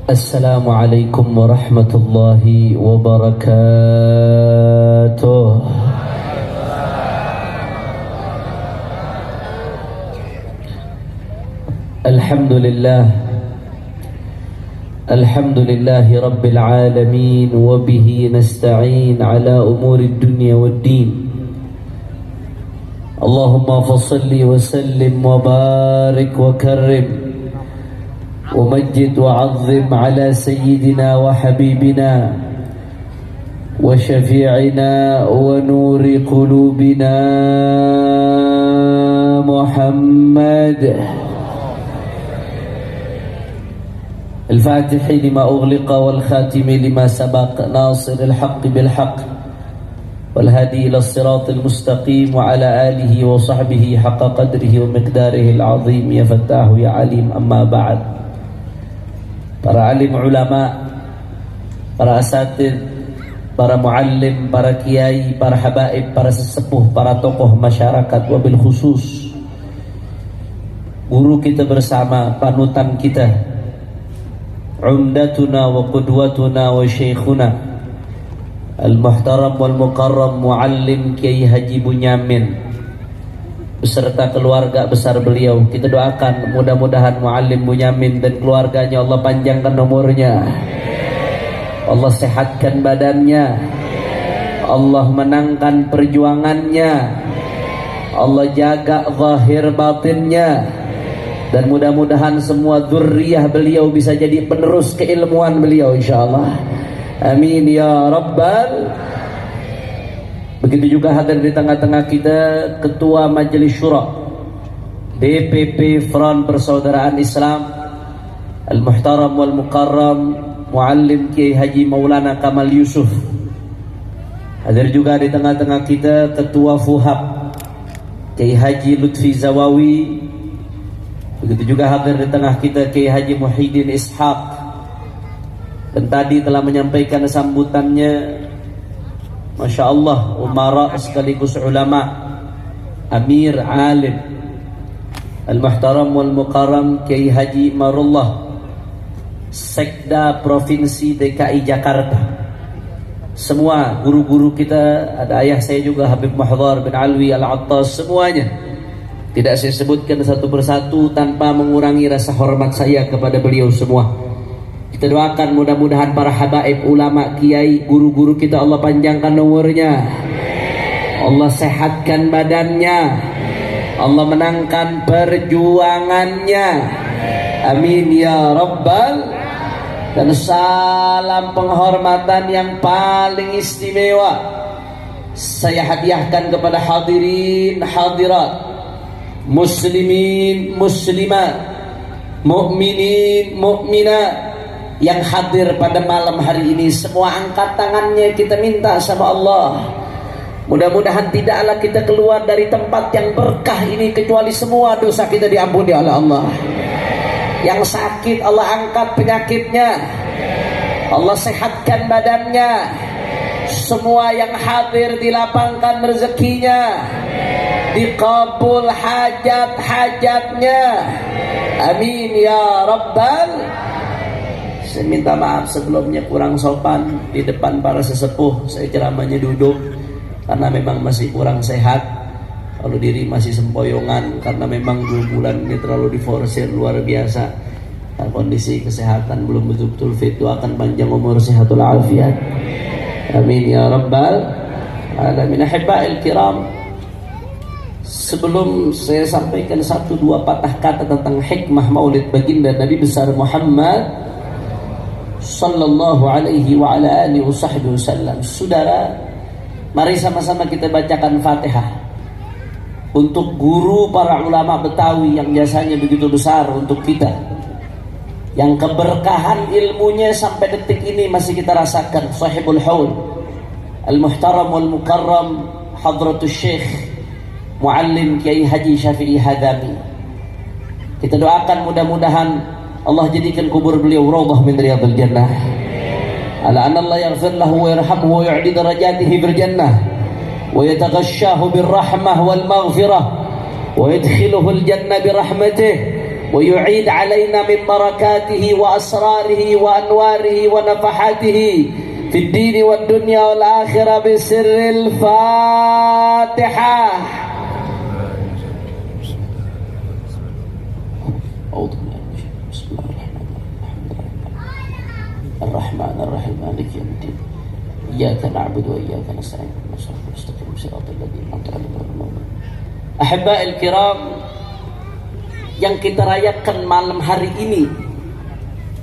Assalamualaikum warahmatullahi wabarakatuh. Alhamdulillahi rabbil alamin, wa bihi nasta'in ala umuri dunya waddin. Allahumma fassalli wa sallim wa barik wa karrim ومجد وعظم على سيدنا وحبيبنا وشفيعنا ونور قلوبنا محمد الفاتح لما أغلق والخاتم لما سبق ناصر الحق بالحق والهادي إلى الصراط المستقيم وعلى آله وصحبه حق قدره ومقداره العظيم يا فتاه يا عليم. أما بعد. Para alim ulama, para asatid, para muallim, para kiai, para habaib, para sesepuh, para tokoh masyarakat, wabil khusus guru kita bersama, panutan kita, umdatuna wa qudwatuna wa syekhuna al-muhtaram wal mukarram muallim Kiai Haji Bunyamin beserta keluarga besar beliau. Kita doakan mudah-mudahan Muallim Bunyamin dan keluarganya Allah panjangkan umurnya, Allah sehatkan badannya, Allah menangkan perjuangannya, Allah jaga zahir batinnya, dan mudah-mudahan semua dzurriyyah beliau bisa jadi penerus keilmuan beliau insyaallah. Amin ya rabbal. Begitu juga hadir di tengah-tengah kita Ketua Majelis Syura DPP Front Persaudaraan Islam Al-Muhtaram wal Mukarram Muallim Kiai Haji Maulana Kamal Yusuf. Hadir juga di tengah-tengah kita Ketua Fuhab Kiai Haji Lutfi Zawawi. Begitu juga hadir di tengah kita Kiai Haji Muhyiddin Ishaq, dan tadi telah menyampaikan sambutannya Masya Allah, umara sekaligus ulama, amir alim Al-Muhtaram wal Mukarram Kiai Haji Marullah, Sekda Provinsi DKI Jakarta. Semua guru-guru kita, ada ayah saya juga Habib Muhdhar bin Alwi Al-Attas, semuanya tidak saya sebutkan satu persatu tanpa mengurangi rasa hormat saya kepada beliau semua. Kita doakan mudah-mudahan para habaib, ulama, kiai, guru-guru kita Allah panjangkan umurnya, Allah sehatkan badannya, Allah menangkan perjuangannya. Amin ya rabbal. Dan salam penghormatan yang paling istimewa saya hadiahkan kepada hadirin hadirat, muslimin muslimat, mukminin mukminat yang hadir pada malam hari ini. Semua angkat tangannya, kita minta sama Allah, mudah-mudahan tidaklah kita keluar dari tempat yang berkah ini kecuali semua dosa kita diampuni oleh Allah. Yang sakit Allah angkat penyakitnya, Allah sehatkan badannya. Semua yang hadir dilapangkan rezekinya, dikabul hajat-hajatnya. Amin ya rabbal. Saya minta maaf sebelumnya kurang sopan di depan para sesepuh. Saya ceramahnya duduk karena memang masih kurang sehat. Kalau diri masih sempoyongan karena memang 2 bulan ini terlalu diforsir luar biasa. Dan kondisi kesehatan belum betul-betul fit. Doakan panjang umur, sehatul afiat. Amin ya rabbal alamin. Ahibba'il kiram, sebelum saya sampaikan 1-2 patah kata tentang hikmah maulid baginda Nabi besar Muhammad sallallahu alaihi wa ala alihi wasallam, saudara, mari sama-sama kita bacakan Fatihah untuk guru para ulama Betawi yang jasanya begitu besar untuk kita, yang keberkahan ilmunya sampai detik ini masih kita rasakan. Sahibul Haul Al-Muhtaram wal Mukarram Hadratus Syekh Muallim Kiai Haji Syafi'i Hadami. Kita doakan mudah-mudahan Allah jadikan kubur beliau raudhah min riyadil jannah. Ala anna Allah yaghfir lahu wa yarhamhu wa yu'li darajatihi fil jannah wa yataghashahu bir rahmah wal maghfirah wa yadkhiluhu al jannah bi rahmatih ويعيد علينا من بركاته وأسراره وأنواره ونفحاته في الدين والدنيا والآخرة بسر الفاتحة. الرحمن الرحيم مالك يوم الدين إياك نعبد وإياك نستعين نستقيم صراط الذين أنعمت عليهم. Ahiba'il kiram, yang kita rayakan malam hari ini,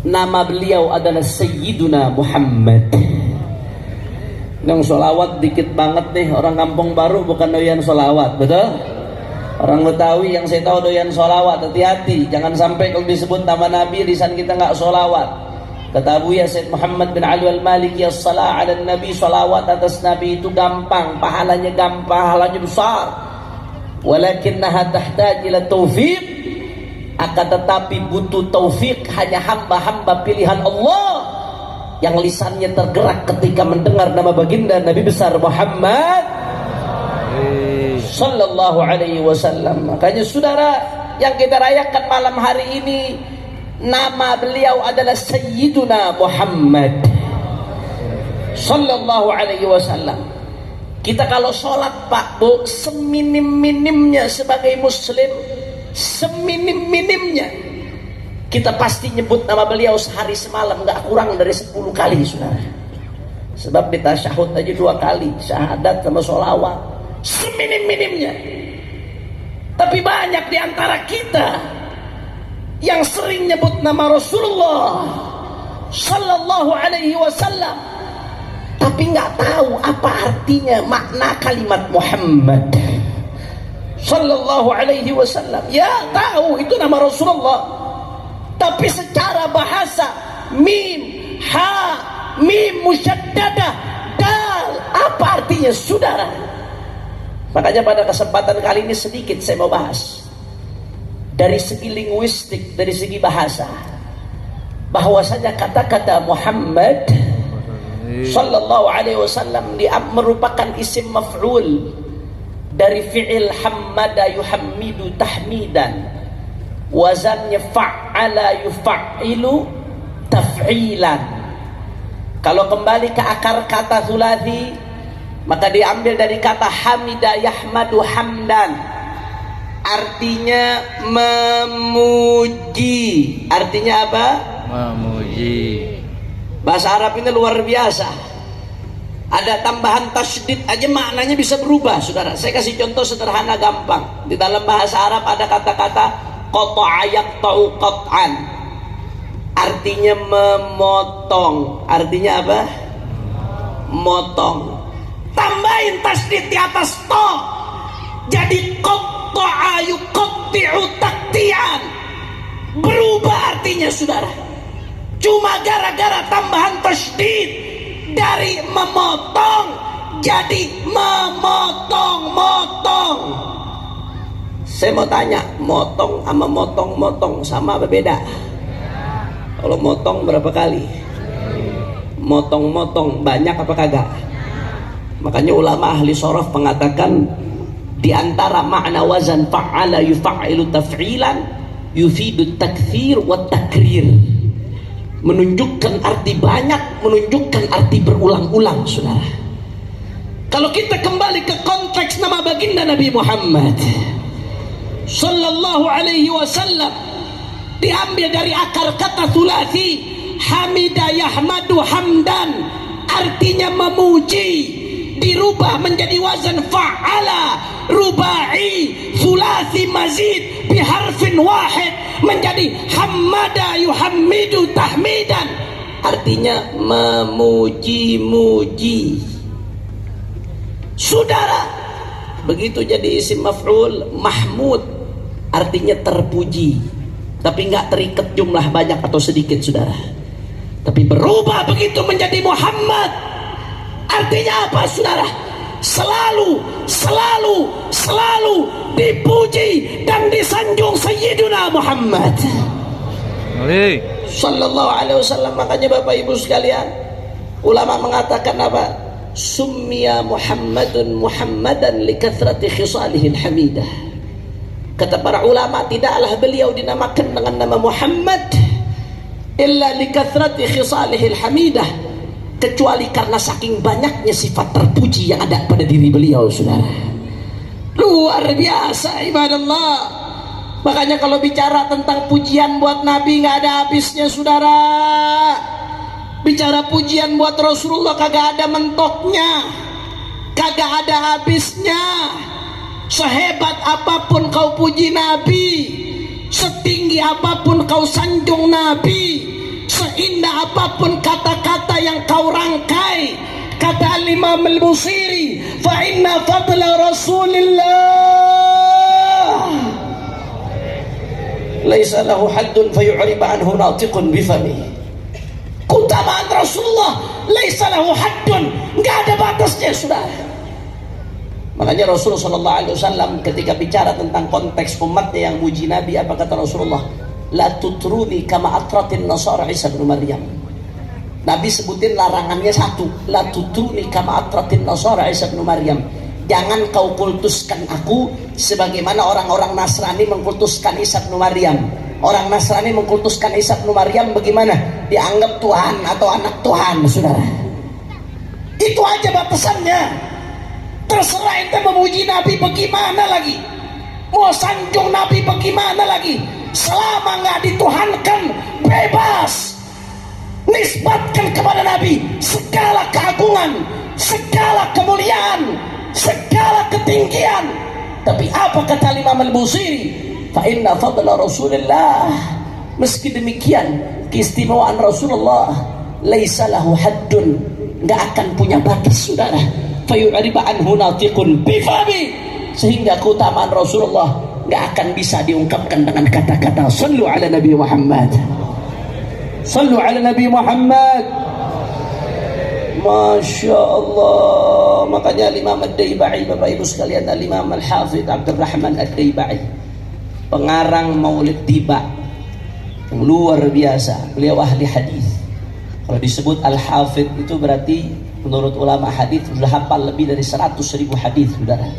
nama beliau adalah Sayyiduna Muhammad. Yang sholawat dikit banget nih, orang kampung baru bukan doyan sholawat, betul? Orang Betawi yang saya tahu doyan sholawat, hati-hati, jangan sampai kalau disebut nama Nabi lisan kita nggak sholawat. Kata Abu Yazid Muhammad bin Ali al-Maliki, as-salah ala Nabi, sholawat atas Nabi itu gampang, pahalanya gampang, pahalanya besar. Walakinnaha tahtaj ila taufiq, akan tetapi butuh taufik, hanya hamba-hamba pilihan Allah yang lisannya tergerak ketika mendengar nama baginda Nabi besar Muhammad sallallahu alaihi wasallam. Makanya saudara, yang kita rayakan malam hari ini, nama beliau adalah Sayyiduna Muhammad sallallahu alaihi wasallam. Kita kalau sholat Pak Bu, seminim-minimnya sebagai muslim, seminim-minimnya kita pasti nyebut nama beliau sehari semalam gak kurang dari 10 kali saudara. Sebab di tasyahud aja 2 kali, syahadat sama sholawat, seminim-minimnya. Tapi banyak di antara kita yang sering nyebut nama Rasulullah sallallahu alaihi wasallam, tapi nggak tahu apa artinya makna kalimat Muhammad sallallahu alaihi wasallam. Ya tahu itu nama Rasulullah, tapi secara bahasa mim, ha, mim musyaddadah, dal, apa artinya saudara? Makanya pada kesempatan kali ini sedikit saya mau bahas dari segi linguistik, dari segi bahasa, bahwasanya kata-kata Muhammad sallallahu alaihi wasallam merupakan isim maf'ul dari fi'il hammada yuhammidu tahmidan, wazannya fa'ala yuf'ilu taf'ilan. Kalau kembali ke akar kata thulathi, maka diambil dari kata hamida yahmadu hamdan, artinya memuji. Artinya apa? Memuji. Bahasa Arab ini luar biasa. Ada tambahan tasydid aja maknanya bisa berubah, saudara. Saya kasih contoh sederhana gampang. Di dalam bahasa Arab ada kata-kata qata'a yaqta'u qat'an, artinya memotong. Artinya apa? Motong. Tambahin tasydid di atas to, jadi qata'a yuqatti'u taqti'an. Berubah artinya, saudara. Cuma gara-gara tambahan tasydid dari memotong jadi memotong-motong. Saya mau tanya, motong sama motong-motong sama apa beda? Kalau motong berapa kali? Motong-motong banyak apa kagak? Makanya ulama ahli shoraf mengatakan di antara makna wazan fa'ala yuf'ilu taf'ilan yufidu takthir wa takrir, menunjukkan arti banyak, menunjukkan arti berulang-ulang, saudara. Kalau kita kembali ke konteks nama baginda Nabi Muhammad sallallahu alaihi wasallam, diambil dari akar kata thulathi hamida yahmadu hamdan, artinya memuji, dirubah menjadi wazan fa'ala rubai thulathi mazid biharfin wahid menjadi hammada yuhammidu tahmidan, artinya memuji-muji. Saudara, begitu jadi isim maf'ul mahmud, artinya terpuji, tapi nggak terikat jumlah banyak atau sedikit, saudara. Tapi berubah begitu menjadi Muhammad, artinya apa, saudara? Selalu dipuji dan disanjung Sayyiduna Muhammad sallallahu alaihi wasallam. Makanya Bapak Ibu sekalian, ulama mengatakan apa? Summiya Muhammadun Muhammadan likathrati khisalihil hamidah. Kata para ulama, tidaklah beliau dinamakan dengan nama Muhammad illa likathrati khisalihil hamidah, kecuali karena saking banyaknya sifat terpuji yang ada pada diri beliau, saudara. Luar biasa ibadallah. Makanya kalau bicara tentang pujian buat Nabi nggak ada habisnya, saudara. Bicara pujian buat Rasulullah kagak ada mentoknya, kagak ada habisnya. Sehebat apapun kau puji Nabi, setinggi apapun kau sanjung Nabi, seindah apapun kata-kata yang kau rangkai, kata Imam Al-Busiri, fa inna fadla Rasulillah laisa lahu haddun fayu'rib anhu natiqun bifami. Keutamaan Rasulullah laisa lahu haddun, enggak ada batasnya, saudara. Makanya Rasulullah SAW ketika bicara tentang konteks umatnya yang muji Nabi, apa kata Rasulullah? La tutruni kama atratin nasara Isa bin Maryam. Nabi sebutin larangannya satu, la tutruni kama atratin nasara Isa bin Maryam. Jangan kau kultuskan aku sebagaimana orang-orang Nasrani mengkultuskan Isa bin Maryam. Orang Nasrani mengkultuskan Isa bin Maryam bagaimana? Dianggap Tuhan atau anak Tuhan, saudara. Itu aja batasannya. Terserah ente memuji Nabi bagaimana lagi, mau sanjung Nabi bagaimana lagi, selama nggak dituhankan, bebas nisbatkan kepada Nabi segala keagungan, segala kemuliaan, segala ketinggian. Tapi apa kata Imam Al-Busiri? Fa inna fadla Rasulillah, meski demikian keistimewaan Rasulullah laisa lahu haddun, nggak akan punya batas, saudara. Fayu'rib anhu natiqun bifami, sehingga keutamaan Rasulullah nggak akan bisa diungkapkan dengan kata-kata. Sallu ala Nabi Muhammad, sallu ala Nabi Muhammad. Masya Allah. Makanya Imam Ad-Daibai, Bapak Ibu sekalian, Imam Al-Hafidh Abdurrahman Ad-Daibai, pengarang Maulid Tiba yang luar biasa. Beliau ahli hadis. Kalau disebut Al-Hafidh itu berarti menurut ulama hadis sudah hafal lebih dari 100.000 hadis, saudara.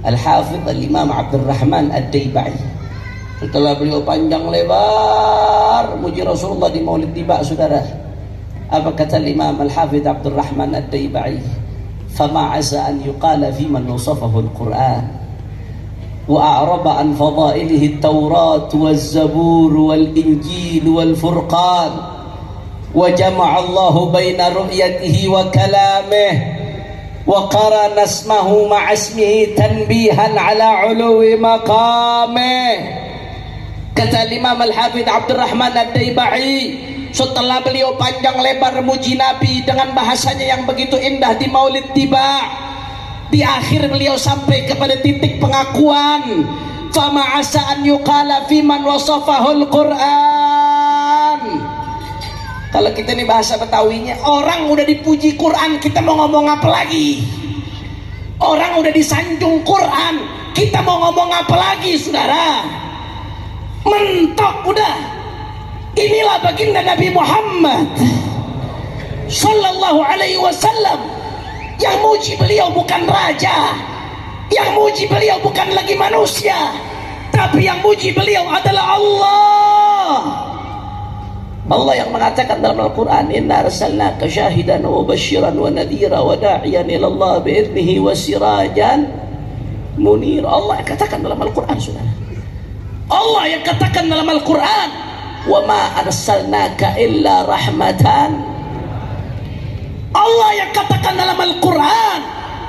Al-Hafidh Al-Imam Abdurrahman Ad-Daibai. Setelah beliau panjang lebar muji Rasulullah di Maulid Tiba, saudara, apa kata Imam Al-Hafidh Abdurrahman Ad-Daibai? Fama asa an yuqala fi man wasafahu al-Quran wa a'raba an fadailihi at-Taurat waz-Zabur wal-Injil wal-Furqan wa jama'a Allahu baina ru'yatihi wa kalamih wa qarana ismahu ma'a ismihi tanbihan ala 'uluwi maqamih. Kata Imam Al-Hafidh Abdurrahman Ad-Daibai, setelah beliau panjang lebar muji Nabi dengan bahasanya yang begitu indah di Maulid Tiba, di akhir beliau sampai kepada titik pengakuan, fama asa an yuqala fi man wasafahul Quran. Kalau kita ini bahasa Betawinya, orang udah dipuji Quran, kita mau ngomong apa lagi? Orang udah disanjung Quran, kita mau ngomong apa lagi, saudara? Mentok udah. Inilah baginda Nabi Muhammad Sallallahu Alaihi Wasallam. Yang muji beliau bukan raja, yang muji beliau bukan lagi manusia, tapi yang muji beliau adalah Allah. Allah yang mengatakan dalam Al-Quran, inna arsalnaka syahidan wa basyiran wa nadhira wa da'iyan ilallah bi'idnihi wa sirajan munir. Allah yang katakan dalam Al-Quran, saudara. Allah yang katakan dalam Al-Quran, wa ma arsalnaka illa rahmatan. Allah yang katakan dalam Al-Quran,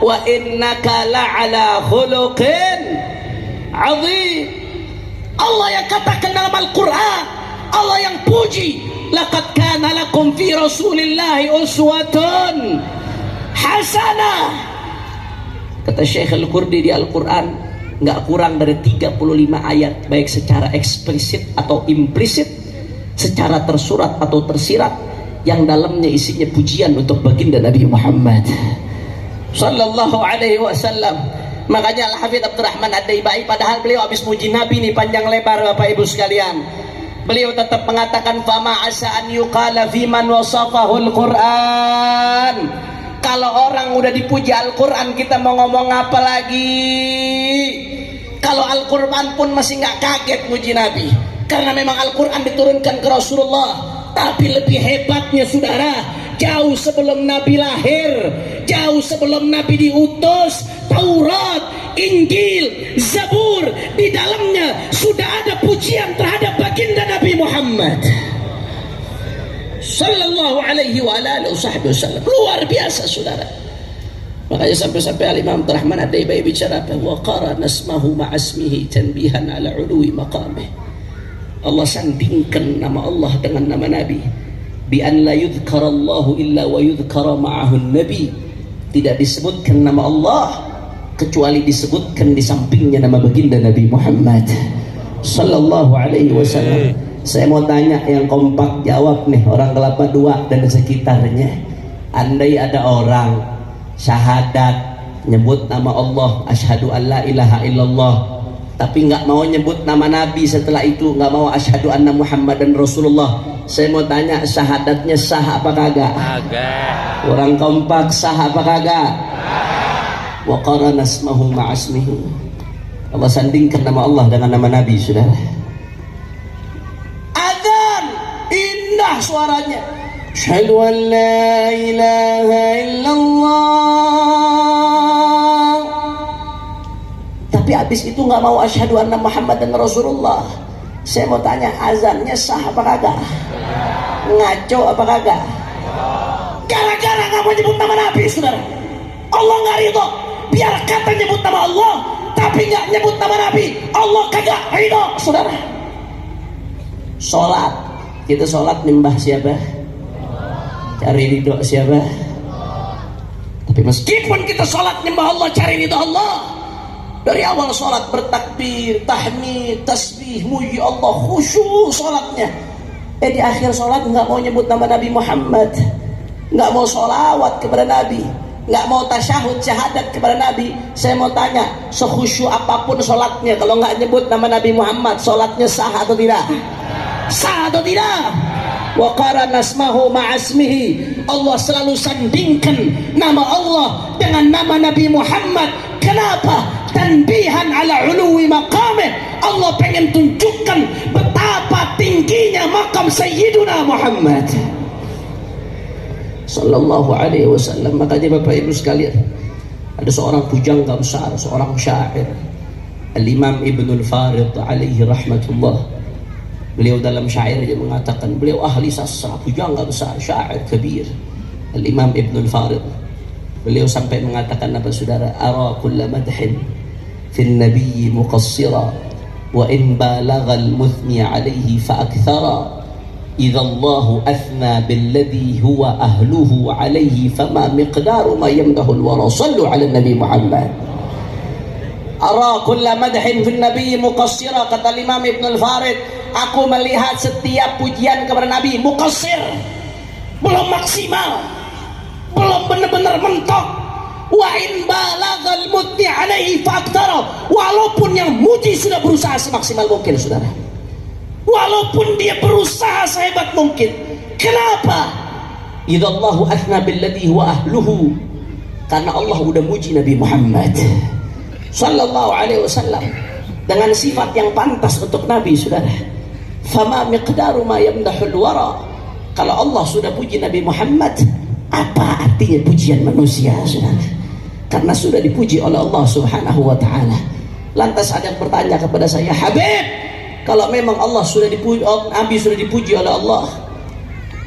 wa innaka la'ala khuluqin azim. Allah yang katakan dalam Al-Quran, Allah yang puji, laqad kana lakum fi rasulillahi uswatun hasanah. Kata Syekh Al-Qurdi di Al-Quran, nggak kurang dari 35 ayat, baik secara eksplisit atau implisit, secara tersurat atau tersirat, yang dalamnya isinya pujian untuk baginda Nabi Muhammad Sallallahu Alaihi Wasallam. Makanya Al-Hafidh Abdurrahman Ad-Daibai, padahal beliau habis muji Nabi nih panjang lebar, Bapak Ibu sekalian, beliau tetap mengatakan fama asa an yuqala fi man wasafahul Quran. Kalau orang udah dipuji Al-Quran, kita mau ngomong apa lagi? Kalau Al-Quran pun masih nggak kaget muji Nabi, karena memang Al-Quran diturunkan ke Rasulullah. Tapi lebih hebatnya saudara, jauh sebelum Nabi lahir, jauh sebelum Nabi diutus, Taurat, Injil, Zabur, di dalamnya sudah ada pujian terhadap baginda Nabi Muhammad sallallahu alaihi wa alihi wasallam. Luar biasa saudara. Makanya sampai-sampai Al-Imam Abdurrahman Ad-Daibai bicara apa? Wa qarana ismahu ma'asmihi tanbihan ala uluwi maqamih. Allah sandingkan nama Allah dengan nama Nabi, bi an la yudhkara Allahu illa wa yudhkara ma'ahu Nabi. Tidak disebutkan nama Allah kecuali disebutkan di sampingnya nama baginda Nabi Muhammad sallallahu alaihi wasallam. Saya mau tanya yang kompak jawab nih, orang Kelapa II dan sekitarnya. Andai ada orang syahadat nyebut nama Allah, asyhadu an la ilaha illallah, tapi nggak mau nyebut nama Nabi setelah itu, nggak mau asyhadu anna Muhammadan Rasulullah, saya mau tanya, syahadatnya sah apa kagak? Kagak. Orang kompak sah apa kagak? Wa qarana ismahu ma'asmihi. Allah sandingkan nama Allah dengan nama Nabi, sudah. Adzan indah suaranya, asyhadu an la ilaha illallah, tapi habis itu nggak mau asyhadu anna Muhammadan Rasulullah. Saya mau tanya, azannya sah apa kagak? Ngaco apa kagak? Gara-gara nggak mau nyebut nama Nabi, saudara. Allah nggak ridho. Biar kata nyebut nama Allah, tapi nggak nyebut nama Nabi, Allah kagak ridho, saudara. Sholat, kita sholat nimbah siapa? Cari ridho siapa? Tapi meskipun kita sholat nimbah Allah, cari ridho Allah, dari awal sholat bertakbir, tahmid, tasbih, muji Allah, khusyuk sholatnya. Di akhir sholat nggak mau nyebut nama Nabi Muhammad, nggak mau sholawat kepada Nabi, nggak mau tasyahud syahadat kepada Nabi. Saya mau tanya, sekhusyuk apapun sholatnya, kalau nggak nyebut nama Nabi Muhammad, sholatnya sah atau tidak? Sah atau tidak? Wa qarana ismahu ma'asmihi. Allah selalu sandingkan nama Allah dengan nama Nabi Muhammad. Kenapa? Tanbihan ala uluwi maqamih. Allah pengen tunjukkan betapa tingginya makam Sayyiduna Muhammad sallallahu alaihi wasallam. Makanya Bapak Ibu sekalian, ada seorang pujangga besar, seorang syair, Al-Imam Ibnul Farid alaihi rahmatullah. Beliau dalam syairnya mengatakan, beliau ahli sastra, pujangga besar, syair kabir, Al-Imam Ibnul Farid. Beliau sampai mengatakan apa saudara? Ara kulla madhin fin nabiyyi muqassira wa in balagha al-muthni alayhi fa akthara idza Allahu athna billadhi huwa ahluhu alayhi fama miqdaru ma yamdahu al-wara. Sallu ala nabi Muhammad. Ara kulla madhin fin nabiyyi muqassira, kata Imam Ibnul Farid, aku melihat setiap pujian kepada Nabi muqassir, belum maksimal, belum benar-benar mentok. Wa in balagal muti alaihi fa'aktara, walaupun yang muji sudah berusaha semaksimal mungkin saudara, walaupun dia berusaha sehebat mungkin. Kenapa? Idallahu athna billadhi huwa ahluhu, karena Allah udah muji Nabi Muhammad sallallahu alaihi wasallam dengan sifat yang pantas untuk Nabi, saudara. Fama miqdaru ma yamdahul wara. Kalau Allah sudah puji Nabi Muhammad, apa artinya pujian manusia, saudara? Karena sudah dipuji oleh Allah subhanahu wa ta'ala. Lantas ada yang bertanya kepada saya, Habib, kalau memang Allah sudah dipuji, Nabi sudah dipuji oleh Allah,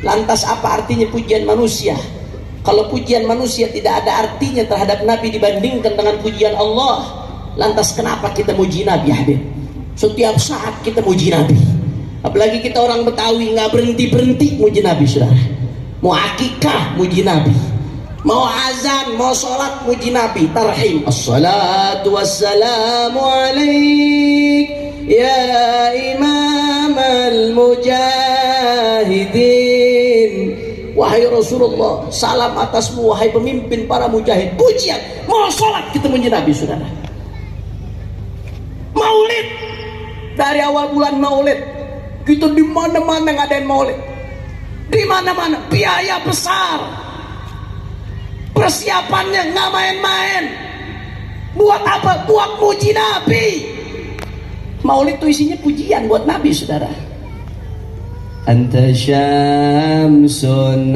lantas apa artinya pujian manusia? Kalau pujian manusia tidak ada artinya terhadap Nabi dibandingkan dengan pujian Allah, lantas kenapa kita muji Nabi, Habib? Setiap saat kita muji Nabi. Apalagi kita orang Betawi, nggak berhenti-berhenti muji Nabi, saudara. Mau akikah muji Nabi, mau azan, mau sholat muji Nabi, tarhim, assalatu wassalamu alaik ya imam al-mujahidin. Wahai Rasulullah, salam atasmu wahai pemimpin para mujahid. Pujian, mau sholat kita muji Nabi, saudara. Maulid, dari awal bulan Maulid kita di mana-mana ngadain Maulid, di mana-mana, biaya besar, persiapannya nggak main-main. Buat apa? Buat muji Nabi. Maulid itu isinya pujian buat Nabi, saudara. Anta syamsun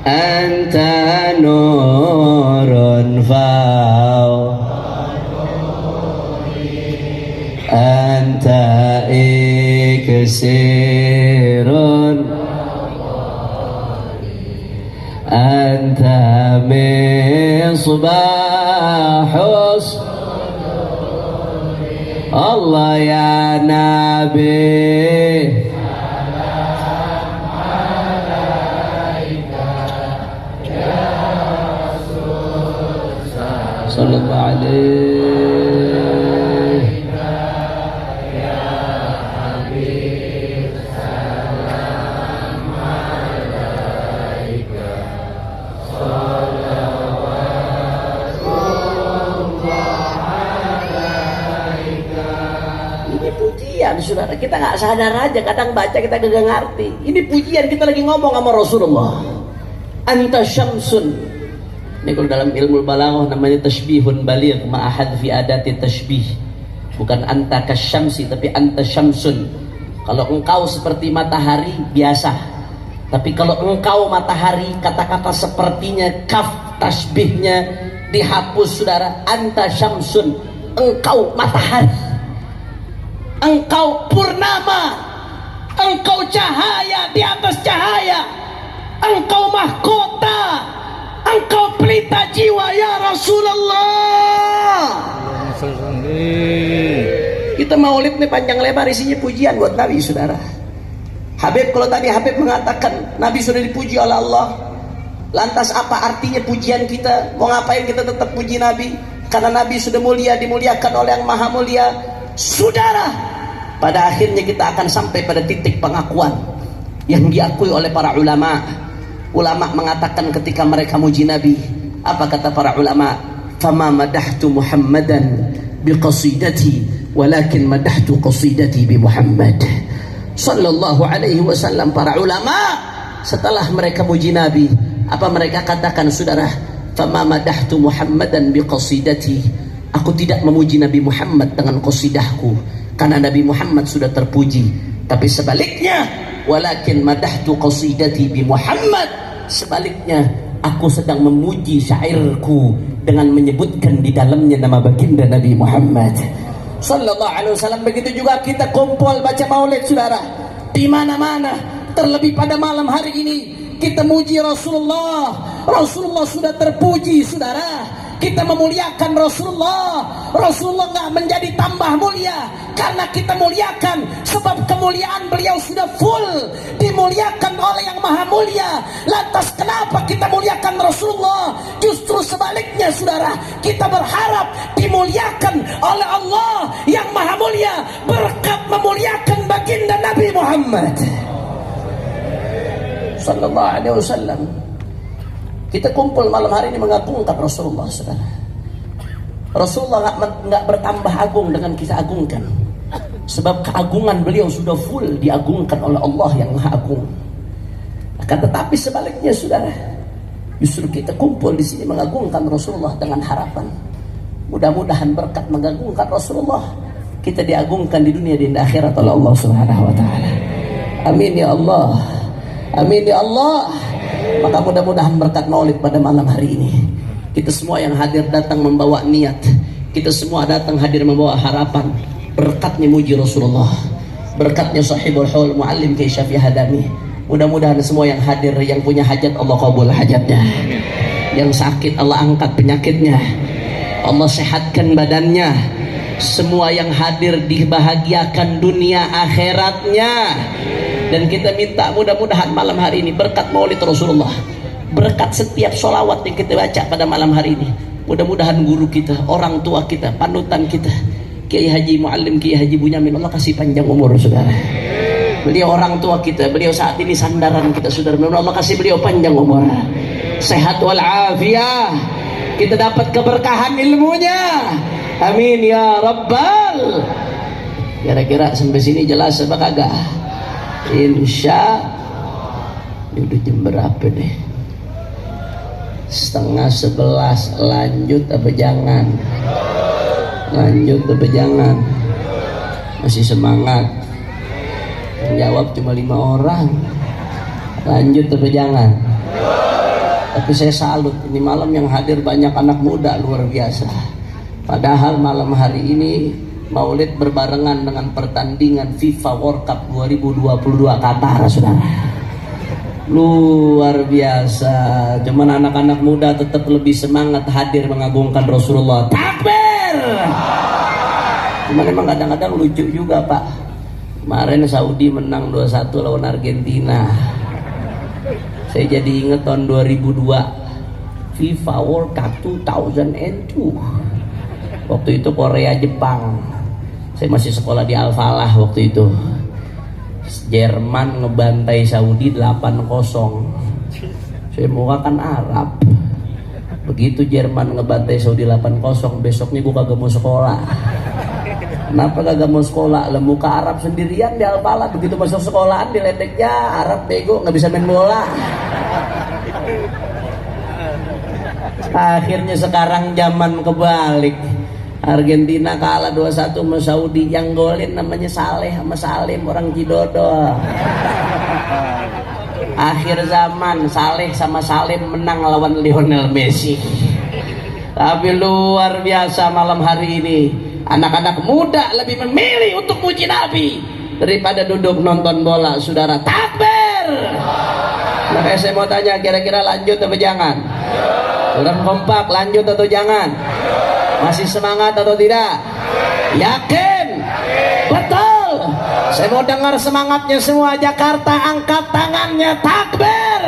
anta nurun anta iksirun anta misbahus Allah ya Nabi sallallahu alaihi saudara. Kita nggak sadar aja, kadang baca kita gak ngerti. Ini pujian, kita lagi ngomong sama Rasulullah. Anta syamsun. Ini kalau dalam ilmu balaghah namanya tashbihun baligh ma'ahad fi adati tashbih. Bukan anta kasyamsi, tapi anta syamsun. Kalau engkau seperti matahari biasa. Tapi kalau engkau matahari, kata-kata sepertinya kaf tashbihnya dihapus, saudara. Anta syamsun, engkau matahari, engkau purnama, engkau cahaya di atas cahaya, engkau mahkota, engkau pelita jiwa ya Rasulullah. Kita maulid nih panjang lebar isinya pujian buat Nabi, saudara. Habib, kalau tadi Habib mengatakan Nabi sudah dipuji oleh Allah, lantas apa artinya pujian kita? Mau ngapain kita tetap puji Nabi? Karena Nabi sudah mulia, dimuliakan oleh yang maha mulia. Saudara, pada akhirnya kita akan sampai pada titik pengakuan yang diakui oleh para ulama. Ulama mengatakan ketika mereka muji Nabi, apa kata para ulama? Fama madahtu Muhammadan biqasidati walakin madahtu qasidati bi Muhammad sallallahu alaihi wasallam. Para ulama setelah mereka muji Nabi, apa mereka katakan, saudara? Fama madahtu Muhammadan biqasidati, aku tidak memuji Nabi Muhammad dengan qasidahku, karena Nabi Muhammad sudah terpuji. Tapi sebaliknya, walakin madahtu qasidati bi Muhammad, sebaliknya aku sedang memuji syairku dengan menyebutkan di dalamnya nama baginda Nabi Muhammad sallallahu alaihi wasallam. Begitu juga kita kumpul baca maulid, saudara, di mana-mana, terlebih pada malam hari ini kita muji Rasulullah. Rasulullah sudah terpuji, saudara. Kita memuliakan Rasulullah. Rasulullah nggak menjadi tambah mulia karena kita muliakan, sebab kemuliaan beliau sudah full, dimuliakan oleh yang maha mulia. Lantas kenapa kita muliakan Rasulullah? Justru sebaliknya, saudara, kita berharap dimuliakan oleh Allah yang maha mulia berkat memuliakan baginda Nabi Muhammad sallallahu alaihi wasallam. Kita kumpul malam hari ini mengagungkan Rasulullah, saudara. Rasulullah nggak bertambah agung dengan kita agungkan, sebab keagungan beliau sudah full diagungkan oleh Allah yang maha agung. Akan tetapi sebaliknya, saudara, justru kita kumpul di sini mengagungkan Rasulullah dengan harapan mudah-mudahan berkat mengagungkan Rasulullah kita diagungkan di dunia dan di akhirat oleh Allah Subhanahu wa taala. Amin ya Allah. Amin ya Allah. Maka mudah-mudahan berkat maulid pada malam hari ini, kita semua yang hadir datang membawa niat, kita semua datang hadir membawa harapan berkatnya muji Rasulullah, berkatnya sahibul haul muallim Kiai Syafi'i Hadami. Mudah-mudahan semua yang hadir, yang punya hajat, Allah kabul hajatnya. Yang sakit Allah angkat penyakitnya, Allah sehatkan badannya. Semua yang hadir dibahagiakan dunia akhiratnya. Dan kita minta mudah-mudahan malam hari ini berkat maulid Rasulullah, berkat setiap sholawat yang kita baca pada malam hari ini, mudah-mudahan guru kita, orang tua kita, panutan kita, Kiai Haji Muallim Kiai Haji Bunyamin, Allah kasih panjang umur, saudara. Beliau orang tua kita, beliau saat ini sandaran kita, saudara. Allah kasih beliau panjang umur, sehat walafiat, kita dapat keberkahan ilmunya. Amin ya Rabbal. Kira-kira sampai sini jelas apa kagak? Insya. Ini udah jam berapa nih? 10:30. Lanjut apa jangan? Lanjut apa jangan? Masih semangat? Yang jawab cuma 5 orang. Lanjut apa jangan? Tapi saya salut, ini malam yang hadir banyak anak muda luar biasa. Padahal malam hari ini Maulid berbarengan dengan pertandingan FIFA World Cup 2022 Qatar, saudara. Luar biasa. Cuman anak-anak muda tetap lebih semangat hadir mengagungkan Rasulullah. Takbir. Cuman emang kadang-kadang lucu juga, Pak. Kemarin Saudi menang 2-1 lawan Argentina. Saya jadi ingat tahun 2002 FIFA World Cup 2002. Waktu itu Korea Jepang. Saya masih sekolah di Al-Falah waktu itu. Jerman ngebantai Saudi 8-0. Saya muka kan Arab. Begitu Jerman ngebantai Saudi 8-0, besoknya gue kagak mau sekolah. Kenapa kagak mau sekolah? Lah muka Arab sendirian di Al-Falah. Begitu masuk sekolahan diledeknya Arab bego, nggak bisa main bola. Akhirnya sekarang zaman kebalik. Argentina kalah 2-1 sama Saudi. Yang golin namanya Saleh sama Salim, orang Cidodol. Akhir zaman Saleh sama Salim menang lawan Lionel Messi. Tapi luar biasa malam hari ini. Anak-anak muda lebih memilih untuk puji Nabi daripada duduk nonton bola, saudara. Takbir. Makanya saya mau tanya, kira-kira lanjut atau jangan? Sudah kompak, lanjut atau jangan? Masih semangat atau tidak? Yakin? Betul. Saya mau dengar semangatnya semua. Jakarta angkat tangannya. Takbir.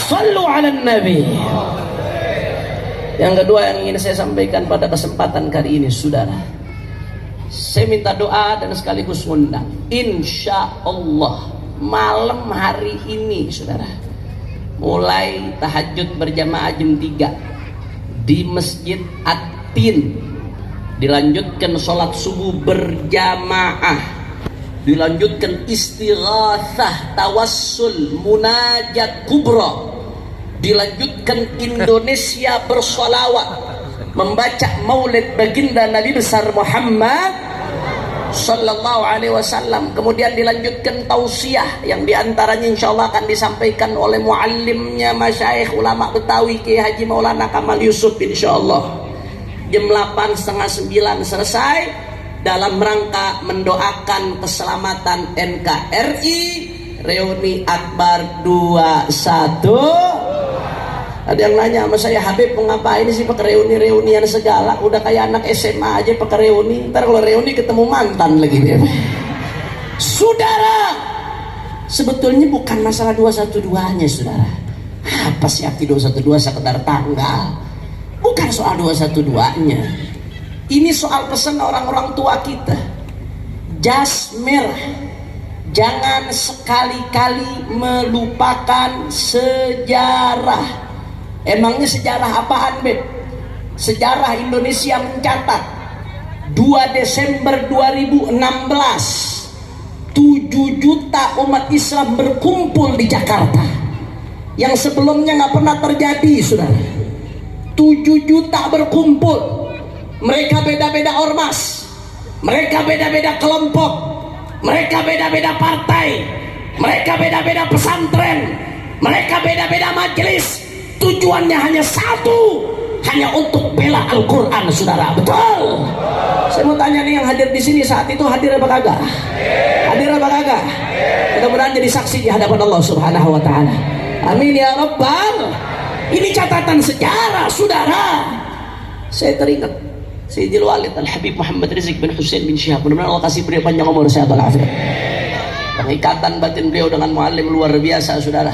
Sallu ala Nabi. Yang kedua yang ingin saya sampaikan pada kesempatan kali ini, saudara, saya minta doa dan sekaligus ngundang. Insya Allah malam hari ini, saudara, mulai tahajud berjamaah jam 3 di Masjid At-Tin, dilanjutkan sholat subuh berjamaah, dilanjutkan istighatsah, tawassul, munajat kubra, dilanjutkan Indonesia bersolawat, membaca maulid baginda Nabi besar Muhammad sallallahu alaihi wasallam. Kemudian dilanjutkan tausiah yang diantaranya insyaallah akan disampaikan oleh muallimnya masyayikh ulama Betawi Kiai Haji Maulana Kamal Yusuf insyaallah. Jam 8:30 selesai dalam rangka mendoakan keselamatan NKRI reuni akbar 21. Ada yang nanya sama saya, Habib mau ngapain sih pakai reuni-reunian segala? Udah kayak anak SMA aja pakai reuni. Ntar kalau reuni ketemu mantan lagi dia. Saudara, sebetulnya bukan masalah 212-nya, saudara. Apa sih arti 212? Sekedar tanggal. Bukan soal 212-nya. Ini soal pesan orang-orang tua kita. Jas merah. Jangan sekali-kali melupakan sejarah. Emangnya sejarah apaan, Beb? Sejarah Indonesia mencatat 2 Desember 2016 7 juta umat Islam berkumpul di Jakarta. Yang sebelumnya nggak pernah terjadi, saudara. 7 juta berkumpul. Mereka beda-beda ormas, mereka beda-beda kelompok, mereka beda-beda partai, mereka beda-beda pesantren, mereka beda-beda majelis. Tujuannya hanya satu, hanya untuk bela Al-Quran, saudara. Betul. Saya mau tanya nih, yang hadir di sini saat itu hadir apa kagak? Hadir apa kagak? Mudah-mudahan jadi saksi di hadapan Allah Subhanahu Wa Taala. Amin ya Rabbal. Ini catatan sejarah, saudara. Saya teringat Sayyidil Walid Al-Habib Muhammad Rizieq bin Husain bin Syihab. Mudah-mudahan Allah kasih beliau panjang umur, sehat walafiat. Pengikatan batin beliau dengan muallim luar biasa, saudara.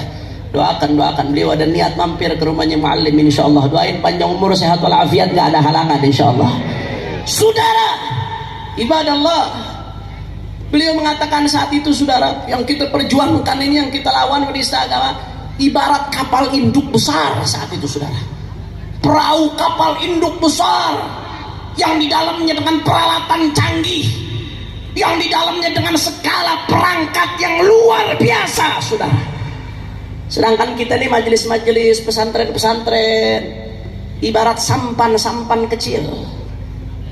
Doakan beliau ada niat mampir ke rumahnya muallim insyaallah. Doain panjang umur, sehat walafiat, gak ada halangan insyaallah. Saudara, ibadallah, beliau mengatakan saat itu, saudara, yang kita perjuangkan ini, yang kita lawan penista agama, ibarat kapal induk besar saat itu, saudara. Perahu kapal induk besar yang di dalamnya dengan peralatan canggih, yang di dalamnya dengan segala perangkat yang luar biasa, saudara. Sedangkan kita nih majelis-majelis pesantren-pesantren ibarat sampan-sampan kecil,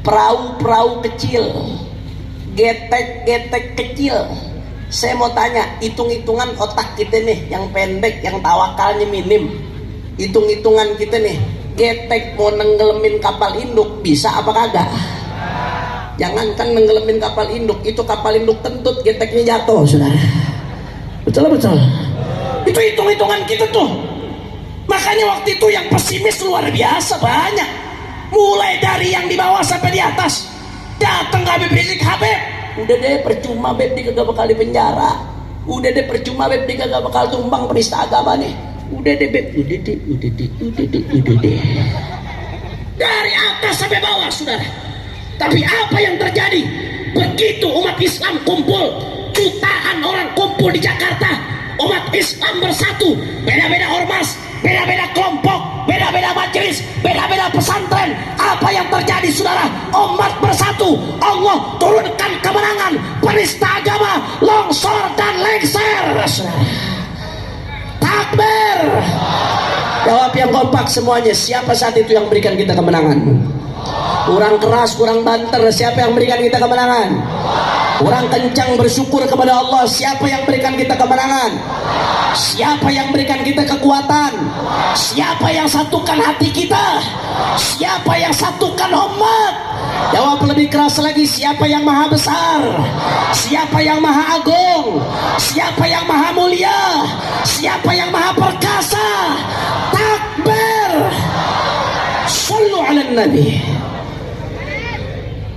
perahu-perahu kecil, getek-getek kecil. Saya mau tanya, hitung-hitungan otak kita nih yang pendek, yang tawakalnya minim, hitung-hitungan kita nih, getek mau nenggelemin kapal induk bisa apa kagak? Jangankan nenggelemin kapal induk, itu kapal induk kentut, geteknya jatuh, saudara. Betul. Itu hitung-hitungan kita tuh. Makanya waktu itu yang pesimis luar biasa banyak. Mulai dari yang di bawah sampai di atas. Datang ke Habib Rizik, Habib, udah deh percuma Beb, dia kagak bakal di penjara. Udah deh percuma Beb, dia kagak bakal tumbang penista agama nih. Udah deh Beb, udah deh. Dari atas sampai bawah, saudara. Tapi apa yang terjadi? Begitu umat Islam kumpul, jutaan orang kumpul di Jakarta, umat Islam bersatu, beda-beda ormas, beda-beda kelompok, beda-beda majelis, beda-beda pesantren. Apa yang terjadi, saudara? Umat bersatu, Allah turunkan kemenangan, penista agama longsor dan lengser, saudara. Takbir. Jawab yang kompak semuanya, siapa saat itu yang berikan kita kemenangan? Kurang keras, kurang banter, siapa yang berikan kita kemenangan? Kurang kencang bersyukur kepada Allah, siapa yang berikan kita kemenangan? Siapa yang berikan kita kekuatan? Siapa yang satukan hati kita? Siapa yang satukan umat? Jawab lebih keras lagi, siapa yang maha besar? Siapa yang maha agung? Siapa yang maha mulia? Siapa yang maha perkasa? Takbir. Sallu ala nabi.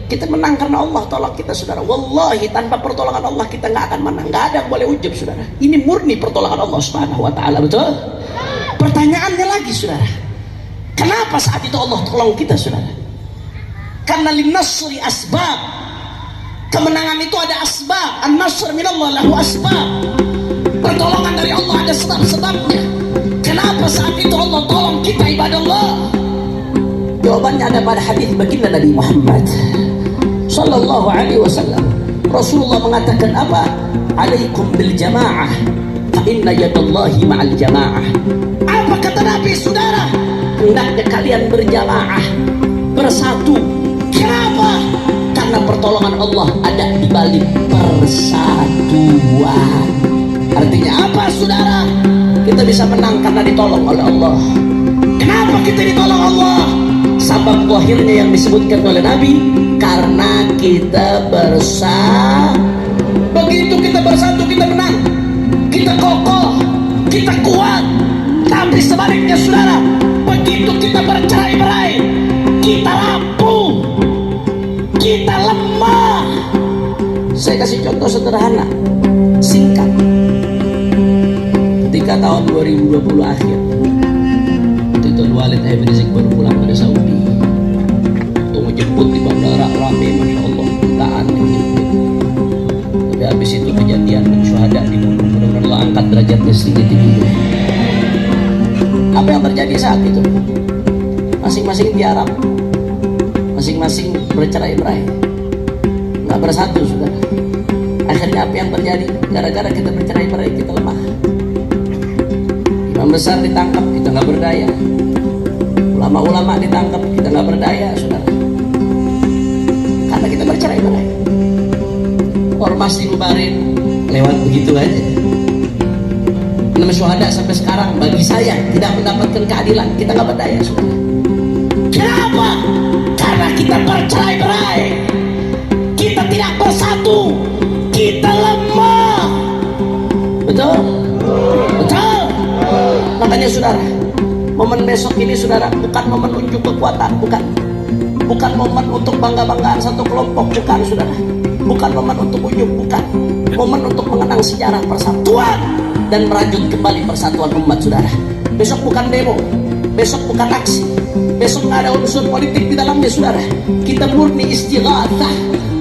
Kita menang karena Allah tolong kita, saudara. Wallahi tanpa pertolongan Allah kita nggak akan menang. Nggak ada yang boleh ujub, saudara. Ini murni pertolongan Allah Subhanahu wa taala, betul? Pertanyaannya lagi, saudara. Kenapa saat itu Allah tolong kita, saudara? Karena linnasri asbab. Kemenangan itu ada asbab. An-nasr minallah lahu asbab. Pertolongan dari Allah ada sebab-sebabnya. Kenapa saat itu Allah tolong kita, ibadah Allah? Jawabannya ada pada hadis baginda Nabi Muhammad sallallahu alaihi wasallam. Rasulullah mengatakan apa? Alaikum bil jamaah fa inna yadallahi ma'al jamaah. Apa kata Nabi, saudara? Hendaknya kalian berjamaah, bersatu. Kenapa? Karena pertolongan Allah ada di balik persatuan. Artinya apa, saudara? Kita bisa menang karena ditolong oleh Allah. Kenapa kita ditolong Allah? Sabab zahirnya yang disebutkan oleh Nabi, karena kita bersatu. Begitu kita bersatu, kita menang, kita kokoh, kita kuat. Tapi sebaliknya, saudara, begitu kita bercerai-berai, kita rapuh, kita lemah. Saya kasih contoh sederhana, singkat. Ketika tahun 2020 akhir, Tuan Walid Habib Rizik baru pulang dari Saudi. Tunggu jemput di bandara rame, masya Allah, jutaan yang jemput. Tapi habis itu kejadian syuhada di bumi. Mudah-mudahan Allah angkat derajatnya setinggi-tingginya. Apa yang terjadi saat itu? Masing-masing di Arab, masing-masing bercerai-berai, nggak bersatu, saudara. Akhirnya apa yang terjadi? Gara-gara kita bercerai-berai, kita lemah. Imam besar ditangkap, kita nggak berdaya. Ulama-ulama ditangkap, kita nggak berdaya, saudara. Karena kita bercerai-berai. Ormas dibubarin, lewat begitu aja. Nama syuhada sampai sekarang bagi saya tidak mendapatkan keadilan, kita nggak berdaya, saudara. Kenapa? Karena kita bercerai-berai, kita tidak bersatu, kita lemah. Betul? Betul. Makanya, saudara, momen besok ini, saudara, bukan momen unjuk kekuatan, bukan momen untuk bangga-banggaan satu kelompok, bukan, saudara. Bukan momen untuk unjuk, bukan. Momen untuk mengenang sejarah persatuan dan merajut kembali persatuan umat, saudara. Besok bukan demo, besok bukan aksi, besok nggak ada unsur politik di dalamnya, saudara. Kita murni istighatsah,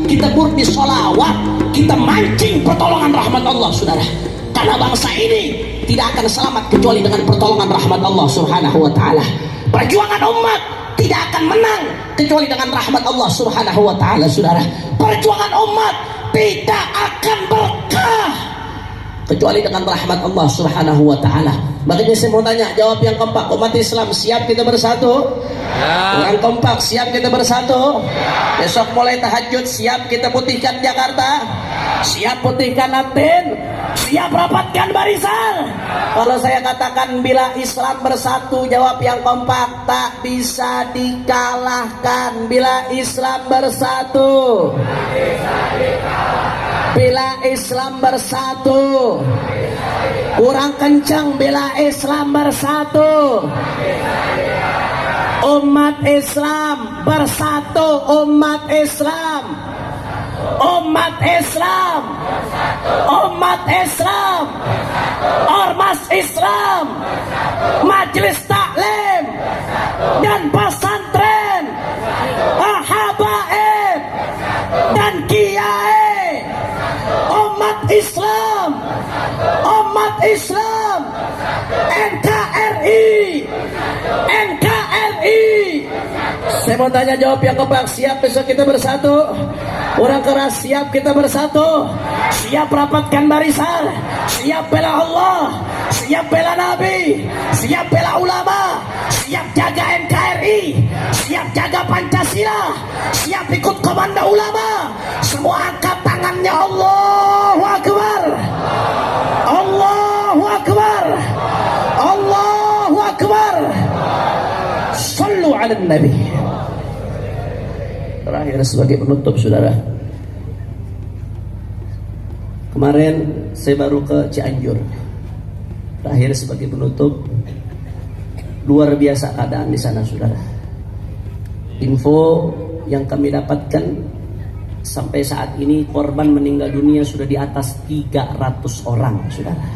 kita murni sholawat, kita mancing pertolongan rahmat Allah, saudara. Karena bangsa ini tidak akan selamat kecuali dengan pertolongan rahmat Allah Subhanahu wa taala. Perjuangan umat tidak akan menang kecuali dengan rahmat Allah Subhanahu wa taala, saudara. Perjuangan umat tidak akan berkah kecuali dengan rahmat Allah Subhanahu wa taala. Makanya saya mau tanya, jawab yang kompak. Umat Islam siap kita bersatu? Ya. Orang kompak siap kita bersatu? Ya. Besok mulai tahajud siap kita putihkan Jakarta? Siap putihkan Aten? Siap rapatkan barisan? Kalau saya katakan bila Islam bersatu, jawab yang kompak, tak bisa dikalahkan. Bila Islam bersatu, bila Islam bersatu, kurang kencang. Bila Islam bersatu, umat Islam bersatu, umat Islam, umat Islam, umat Islam, ormas Islam, majelis taklim dan pesantren, habaib dan kiai, umat Islam, umat Islam, NKRI, NKRI. Saya mau tanya, jawab yang kompak. Siap besok kita bersatu? Orang keras siap kita bersatu? Siap rapatkan barisan? Siap bela Allah? Siap bela Nabi? Siap bela ulama? Siap jaga NKRI? Siap jaga Pancasila? Siap ikut komando ulama? Semua angkat tangannya. Allahu Akbar, Allahu Akbar, Allahu Akbar. Sallu ala Nabi. Terakhir sebagai penutup, saudara, kemarin saya baru ke Cianjur. Terakhir sebagai penutup, luar biasa keadaan di sana, saudara. Info yang kami dapatkan sampai saat ini korban meninggal dunia sudah di atas 300 orang, saudara.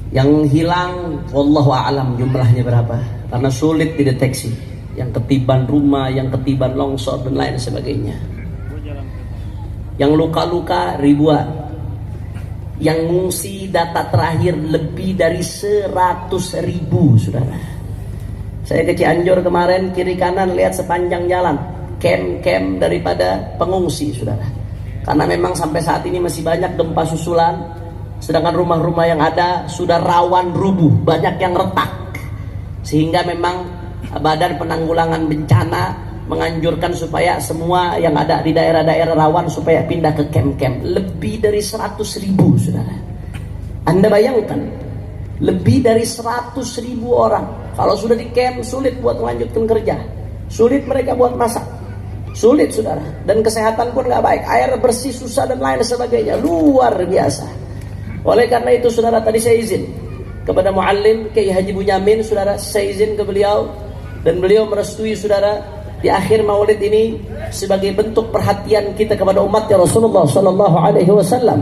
Yang hilang, wallahu a'lam jumlahnya berapa, karena sulit dideteksi. Yang ketiban rumah, yang ketiban longsor dan lain sebagainya. Yang luka-luka ribuan. Yang ngungsi data terakhir lebih dari 100.000, saudara. Saya ke Cianjur kemarin, kiri kanan lihat sepanjang jalan kem-kem daripada pengungsi, saudara. Karena memang sampai saat ini masih banyak gempa susulan, sedangkan rumah-rumah yang ada sudah rawan rubuh, banyak yang retak. Sehingga memang Badan Penanggulangan Bencana menganjurkan supaya semua yang ada di daerah-daerah rawan supaya pindah ke kem-kem. Lebih dari 100.000, saudara. Anda bayangkan, lebih dari 100.000 orang. Kalau sudah di kem, sulit buat melanjutkan kerja, sulit mereka buat masak, sulit, saudara. Dan kesehatan pun nggak baik, air bersih susah dan lain sebagainya, luar biasa. Oleh karena itu, saudara, tadi saya izin kepada Muallim Kiai Haji Bunyamin, saudara, saya izin ke beliau, dan beliau merestui, saudara, di akhir maulid ini sebagai bentuk perhatian kita kepada umatnya Rasulullah Sallallahu Alaihi Wasallam,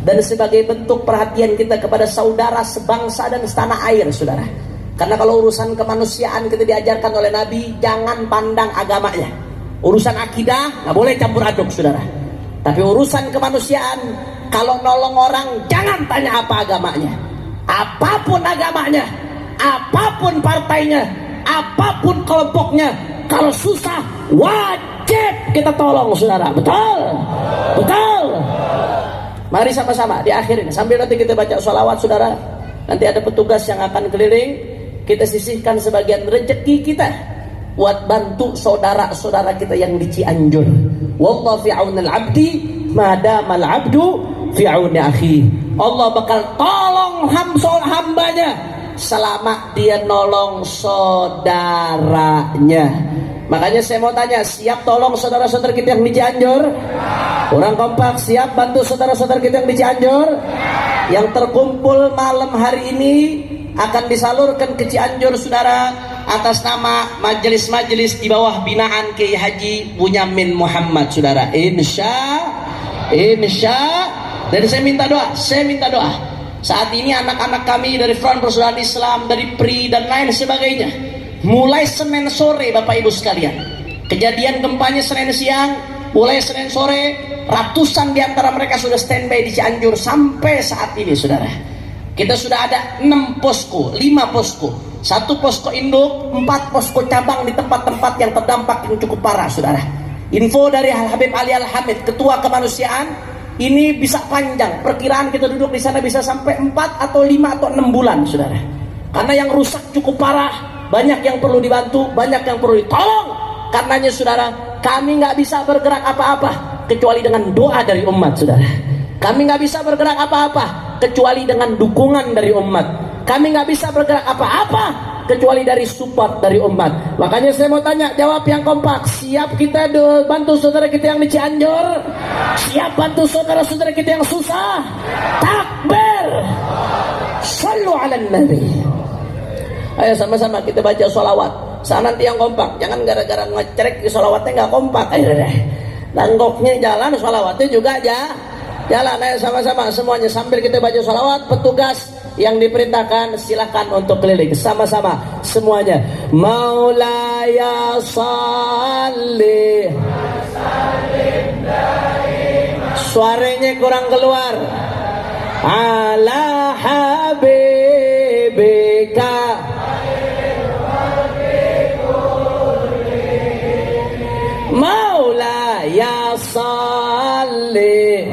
dan sebagai bentuk perhatian kita kepada saudara sebangsa dan setanah air, saudara. Karena kalau urusan kemanusiaan kita diajarkan oleh Nabi, jangan pandang agamanya. Urusan akidah nggak boleh campur aduk, saudara. Tapi urusan kemanusiaan, kalau nolong orang jangan tanya apa agamanya. Apapun agamanya, apapun partainya, apapun kelompoknya, kalau susah wajib kita tolong, saudara. Betul? Betul? Mari sama-sama di akhir ini, sambil nanti kita baca sholawat, saudara. Nanti ada petugas yang akan keliling, kita sisihkan sebagian rezeki kita buat bantu saudara-saudara kita yang di Cianjur. Wallahu fi aunil abdi madamal abdu fi auni akhi. Allah bakal tolong hambanya selama dia nolong saudaranya. Makanya saya mau tanya, siap tolong saudara-saudara kita yang di Cianjur? Orang kompak siap bantu saudara-saudara kita yang di Cianjur? Yang terkumpul malam hari ini akan disalurkan ke Cianjur, saudara, atas nama majelis-majelis di bawah binaan Kiai Haji Bunyamin Muhammad, saudara. Insya. Dan saya minta doa. Saat ini anak-anak kami dari Front Persaudaraan Islam, dari PRI dan lain sebagainya, mulai Senin sore, Bapak Ibu sekalian, kejadian gempanya Senin siang, mulai Senin sore, ratusan di antara mereka sudah standby di Cianjur sampai saat ini, saudara. Kita sudah ada 6 posko, 5 posko, 1 posko induk, 4 posko cabang di tempat-tempat yang terdampak yang cukup parah, saudara. Info dari Habib Ali Al-Hamid, Ketua Kemanusiaan, ini bisa panjang. Perkiraan kita duduk di sana bisa sampai 4 atau 5 atau 6 bulan, saudara. Karena yang rusak cukup parah, banyak yang perlu dibantu, banyak yang perlu ditolong. Karenanya saudara, kami nggak bisa bergerak apa-apa kecuali dengan doa dari umat, saudara. Kami nggak bisa bergerak apa-apa kecuali dengan dukungan dari umat. Kami nggak bisa bergerak apa-apa kecuali dari support dari umat. Makanya saya mau tanya, jawab yang kompak. Siap kita bantu saudara kita yang di Cianjur? Siap bantu saudara-saudara kita yang susah? Takbir! Sallu ala nabi. Ayo sama-sama kita baca sholawat. Saya nanti yang kompak. Jangan gara-gara ngecerek sholawatnya nggak kompak. Ayo deh. Nanggoknya jalan, sholawatnya juga jalan. Ayo sama-sama semuanya sambil kita baca sholawat. Petugas yang diperintahkan silakan untuk keliling sama-sama semuanya. Maulaya salli, suaranya kurang keluar. Ala habibika, Maulaya salli,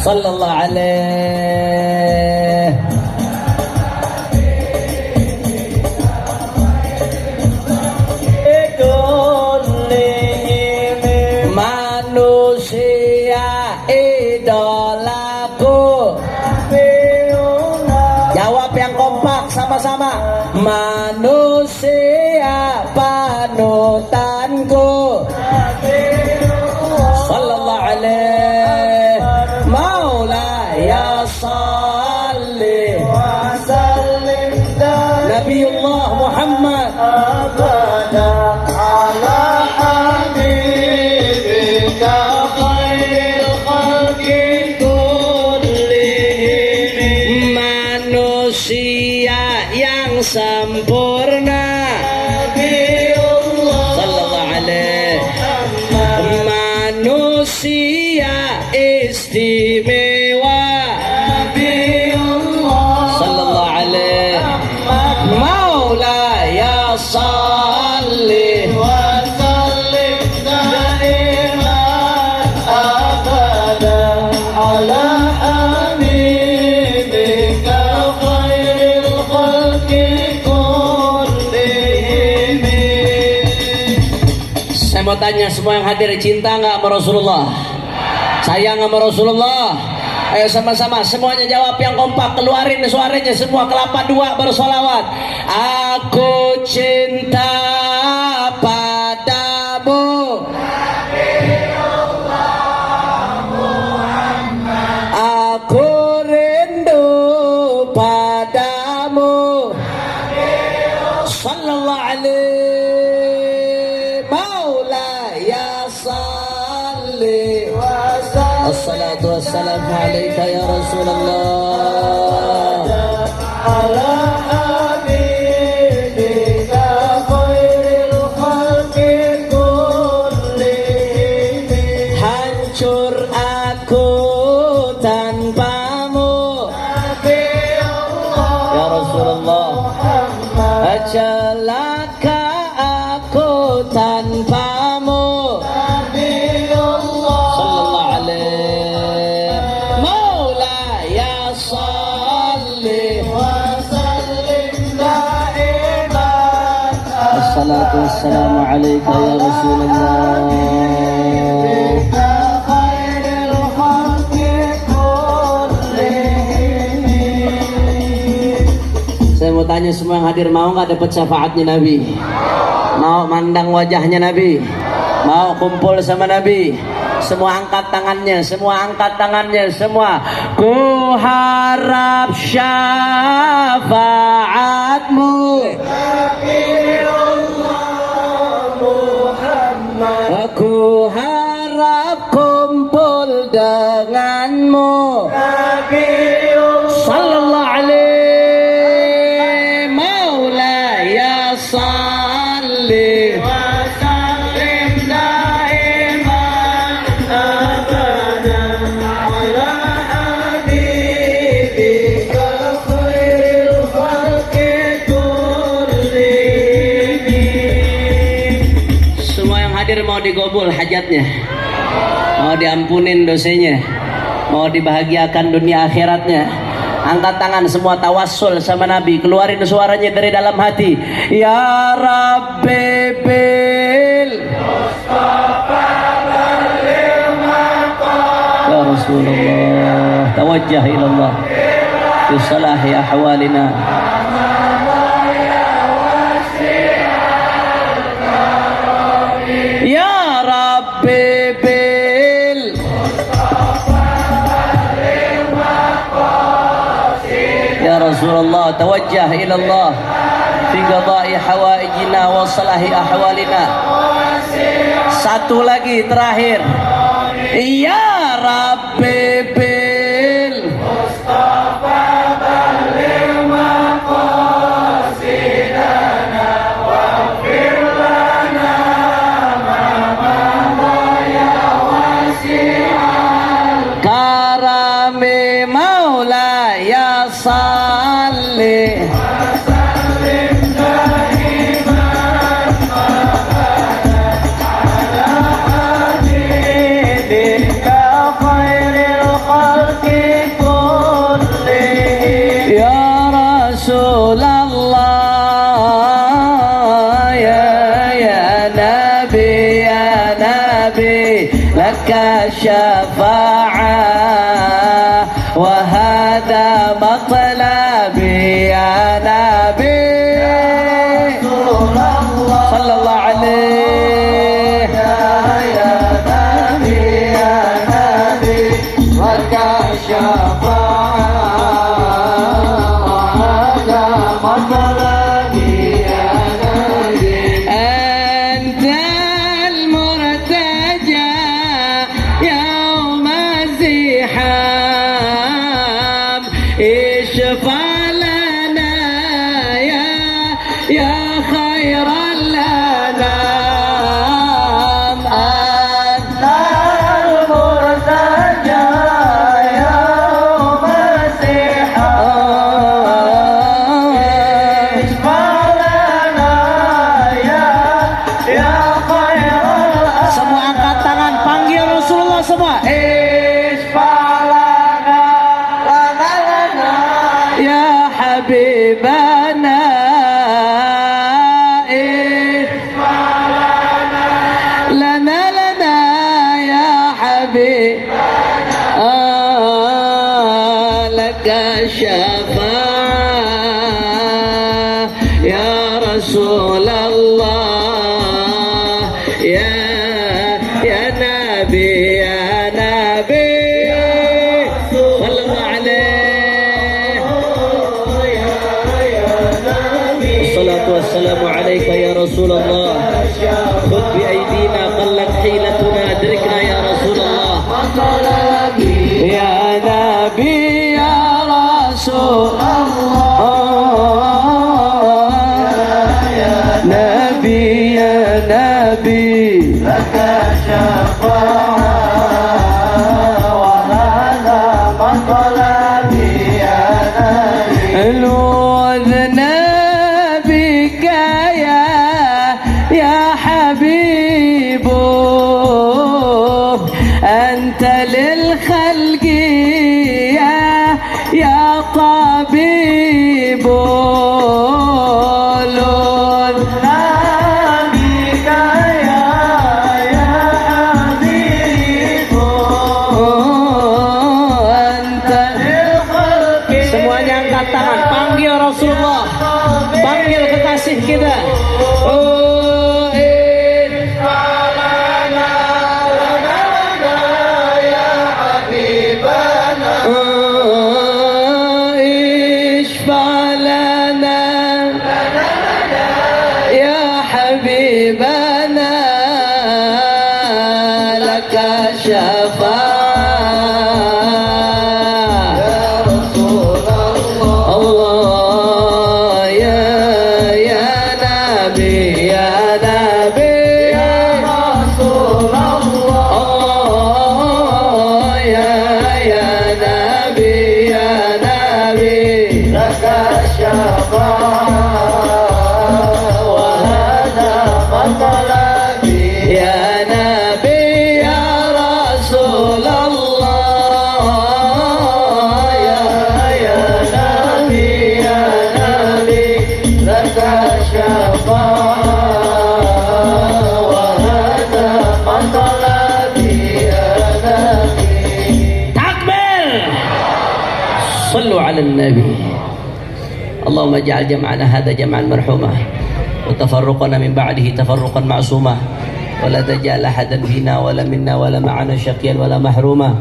sallallahu alaihi. Manusia idolaku. Jawab yang kompak sama-sama. Manusia panutanku. Sallallahu alaihi. Maulaya salli wa sallim Nabiullah Muhammad abada ala habibika khairil khalqi kullihim. Manusia yang sempurna Nabiullah sallallahu alaihi. Manusia istimewa Nabiullah sallallahu alaihi. Maulaya salli wa sallim daiman abada ala habibika khairil khalqi kullihim. Saya mau tanya semua yang hadir, cinta nggak sama Rasulullah? Sayang sama Rasulullah? Ayo sama-sama semuanya jawab yang kompak. Keluarin suaranya semua, kelapa dua bersolawat. Aku cinta padamu Muhammad. Aku rindu padamu sallallahu alaihi. Maulaya salli wa sallim. Assalatu wassalamu alaika ya Rasulullah. Ala habibika khairil khalqi kullihim. Hancur aku tanpamu ya Rasulullah. Celaka aku tanpamu sallallahu alaihi. Maulaya salli wa sallim daiman. Assalatu wassalamu alaika ya Rasulullah. Saya mau tanya semua yang hadir, mau nggak dapat syafaatnya Nabi? Mau mandang wajahnya Nabi? Mau kumpul sama Nabi? Semua angkat tangannya, semua angkat tangannya, semua. Ku harap syafaatmu Aku harap kumpul denganmu sallallahu alaihi. Maulaya salli wa sallim daiman abadan ala habibika khairil khalqi kullihim. Semua yang hadir mau digobul hajatnya. Mau diampunin dosanya, mau dibahagiakan dunia akhiratnya. Angkat tangan semua, tawassul sama Nabi, keluarin suaranya dari dalam hati. Ya Rabbi bil Mustafa balil maqam. Ya Rasulullah, tawajjah ilallah fi salahi ahwalina. Ya Rabbi bil Ya Rasulullah, tawajjah ila Allah fi qada'i hawaijina wa salahi ahwalina. Satu lagi terakhir. Ya Rabbi bil Mustafa balil maqasidana waghfir lana ma madaya wasi'al karami maulaya salli شفاعة وهذا مطلبي يا نبي صلى الله عليه يا نبي يا نبي لك شفاعة وهذا مطلبي يا نبي أنت المرتجى يوم الزحام اشفع لنا يا خير الأنام أنت المرتجى يوم الزحام اشفع لنا يا خير الأنام. Semua angkat tangan, panggil Rasulullah semua. Isfalana lana lana ya habibana. Isfalana lana lana ya habibana. Laka syafa'ah ya Rasulullah ya Nabi ya Nabi sallallahu alaihi wassalatu wassalamu alayka ya Rasulullah khudh bi aydina qallat hilatuna adrikna ya Rasulullah ya Nabi ya Rasulullah ya Nabi ya Nabi laka syafa'ah wa hadha matlabi ya Nabi alwadna bika ya habibu anta lil khalqi ya tabibu Rasulullah, panggil kekasih kita. Oh, isfalana lana ya habibana. Oh, isfalana lana ya habibana. Laka syafa'ah. Ya Nabi ya Rasul صلوا على النبي. اللهم اجعل جمعنا هذا جمعا مرحوما وتفرقنا من بعده تفرقا معصوما ولا تجعل أحدا فينا ولا منا ولا معنا شقيا ولا محروما.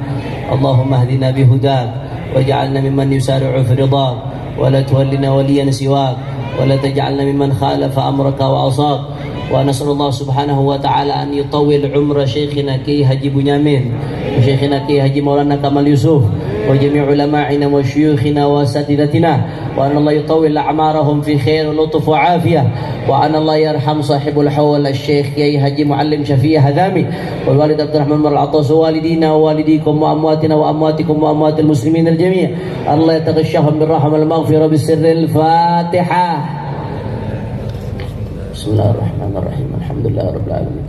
اللهم اهدنا بهداك واجعلنا ممن يسارع في رضاك ولا تولنا وليا سواك ولا تجعلنا ممن خالف أمرك وعصاك. ونسأل الله سبحانه وتعالى أن يطول عمر شيخنا كي هجي بنيامين وشيخنا كي هجي مولانا كمال يوسف وجميع علماءنا وشيوخنا واساتذتنا، وأن الله يطول أعمارهم في خير ولطف وعافية، وأن الله يرحم صاحب الحول الشيخ كي هجي معلم شفيع هذامي والوالد عبد الرحمن بن العطاس ووالدينا ووالديكم وأمواتنا وأمواتكم وأموات المسلمين الجميع. الله يتغشاهم بالرحمة والمغفرة بالسر. الفاتحة. بسم الله الرحمن الرحيم. الحمد لله رب العالمين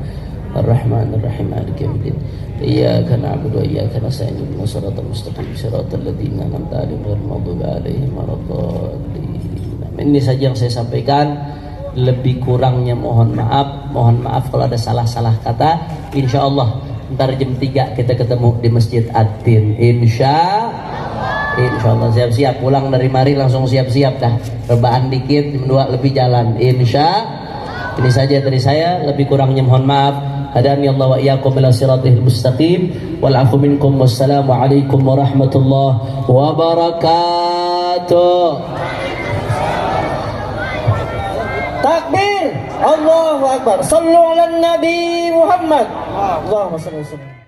الرحمن الرحيم مالك يوم الدين إياك نعبد وإياك نستعين اهدنا الصراط المستقيم صراط الذين أنعمت عليهم غير المغضوب عليهم ولا. Ini saja yang saya sampaikan. Lebih kurangnya mohon maaf kalau ada salah-salah kata. Insya Allah ntar jam 3 kita ketemu di Masjid Atin. Insya Allah siap-siap pulang dari mari langsung siap-siap dah. Rebahan dikit jam 2 lebih jalan. Ini saja dari saya, lebih kurangnya mohon maaf. Hadani Allah wa iyyakum ila siratal mustaqim wal afu minkum wassalamu alaikum warahmatullahi wabarakatuh. Takbir, Allahu akbar. Sallu ala Nabi Muhammad. Allahumma shalli alaihi wasallam.